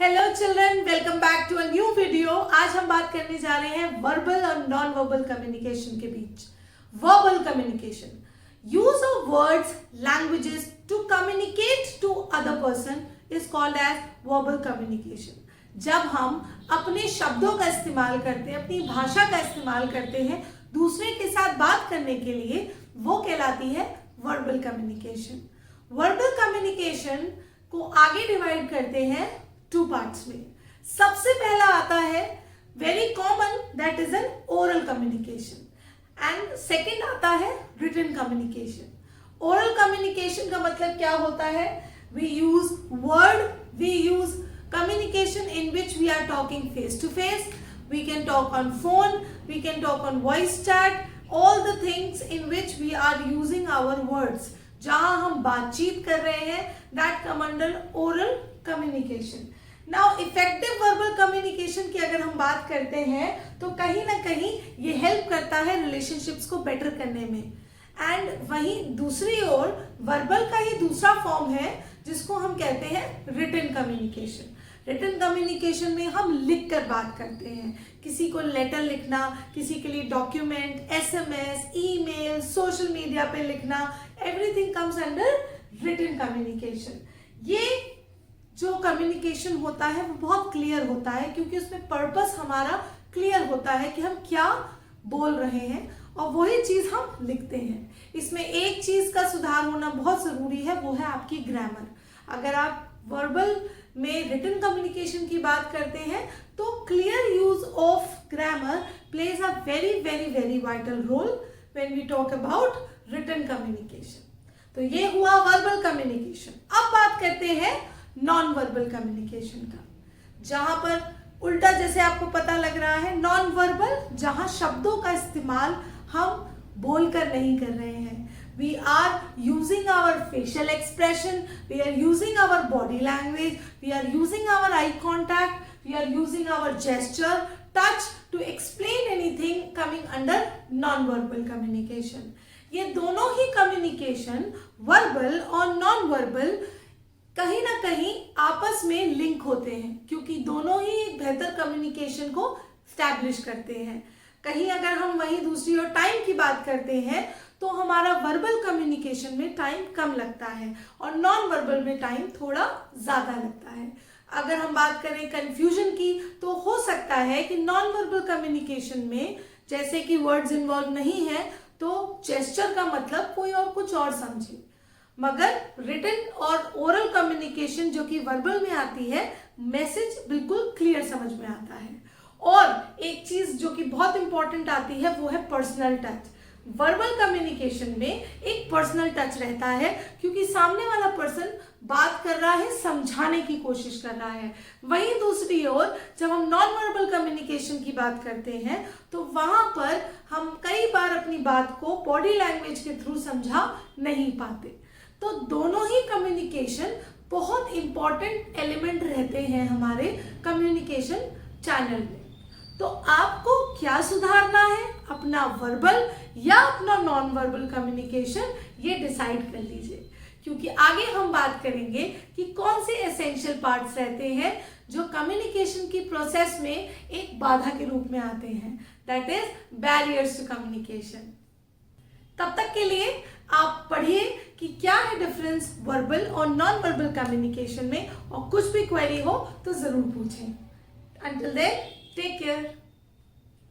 Hello children, welcome back to a new video. आज हम बात करने जा रहे हैं वर्बल और नॉन वर्बल कम्युनिकेशन के बीच। Verbal communication, use of words languages to communicate to other person is called as verbal communication. जब हम अपने शब्दों का इस्तेमाल करते हैं, अपनी भाषा का इस्तेमाल करते हैं दूसरे के साथ बात करने के लिए, वो कहलाती है वर्बल कम्युनिकेशन। वर्बल कम्युनिकेशन को आगे डिवाइड करते हैं टू पार्ट्स में। सबसे पहला आता है very common, that is an oral communication, and second आता है रिटन कम्युनिकेशन। ओरल कम्युनिकेशन का मतलब क्या होता है? We use word, we use communication in which we are talking face to face, we can talk on phone, we can talk on voice chat, all the things in which we are using our words. जहां हम बातचीत कर रहे हैं, that come under oral communication. Now effective verbal communication की अगर हम बात करते हैं तो कहीं ना कहीं ये हेल्प करता है रिलेशनशिप्स को बेटर करने में। एंड वहीं दूसरी ओर वर्बल का ही दूसरा फॉर्म है जिसको हम कहते हैं रिटन कम्युनिकेशन। रिटन कम्युनिकेशन में हम लिख कर बात करते हैं, किसी को लेटर लिखना, किसी के लिए document, SMS, email, social media पे लिखना, everything comes under written communication. ये जो कम्युनिकेशन होता है वो बहुत क्लियर होता है, क्योंकि उसमें पर्पस हमारा क्लियर होता है कि हम क्या बोल रहे हैं और वही चीज हम लिखते हैं। इसमें एक चीज का सुधार होना बहुत जरूरी है, वो है आपकी ग्रामर। अगर आप वर्बल में रिटन कम्युनिकेशन की बात करते हैं तो clear use of grammar plays a very very very vital role when we talk about written communication. तो ये हुआ वर्बल कम्युनिकेशन। अब बात करते हैं नॉन वर्बल कम्युनिकेशन का, जहां पर उल्टा जैसे आपको पता लग रहा है, नॉन वर्बल जहां शब्दों का इस्तेमाल हम बोलकर नहीं कर रहे हैं। We are using our facial expression, we are using our body language, we are using our eye contact, we are using our gesture, touch to explain anything coming under non verbal communication. ये दोनों ही communication, verbal और non verbal, कहीं ना कहीं आपस में link होते हैं, क्योंकि दोनों ही एक बेहतर कम्युनिकेशन को स्टैब्लिश करते हैं। कहीं अगर हम वहीं दूसरी ओर टाइम की बात करते हैं तो हमारा वर्बल कम्युनिकेशन में टाइम कम लगता है और नॉन वर्बल में टाइम थोड़ा ज्यादा लगता है। अगर हम बात करें कंफ्यूजन की, तो हो सकता है कि नॉन वर्बल कम्युनिकेशन में जैसे कि वर्ड्स इन्वॉल्व नहीं है तो जेस्चर का मतलब कोई और कुछ और समझे, मगर रिटन और ओरल कम्युनिकेशन जो कि वर्बल में आती है, मैसेज बिल्कुल क्लियर समझ में आता है। और एक चीज जो कि बहुत इंपॉर्टेंट आती है वो है पर्सनल टच। वर्बल कम्युनिकेशन में एक पर्सनल टच रहता है, क्योंकि सामने वाला पर्सन बात कर रहा है, समझाने की कोशिश कर रहा है। वहीं दूसरी ओर जब हम नॉन वर्बल कम्युनिकेशन की बात करते हैं तो वहां पर हम कई बार अपनी बात को बॉडी लैंग्वेज के थ्रू समझा नहीं पाते। तो दोनों ही कम्युनिकेशन बहुत इंपॉर्टेंट एलिमेंट रहते हैं हमारे कम्युनिकेशन चैनल में। तो आपको क्या सुधारना है, अपना वर्बल या अपना नॉन वर्बल कम्युनिकेशन, ये डिसाइड कर लीजिए, क्योंकि आगे हम बात करेंगे कि कौन से एसेंशियल पार्ट्स रहते हैं जो कम्युनिकेशन की प्रोसेस में एक बाधा के रूप में आते हैं, that is barriers to communication. तब तक के लिए आप पढ़िए कि क्या है डिफरेंस वर्बल और नॉन वर्बल कम्युनिकेशन में, और कुछ भी क्वेरी हो तो जरूर पूछें। Until then, take care.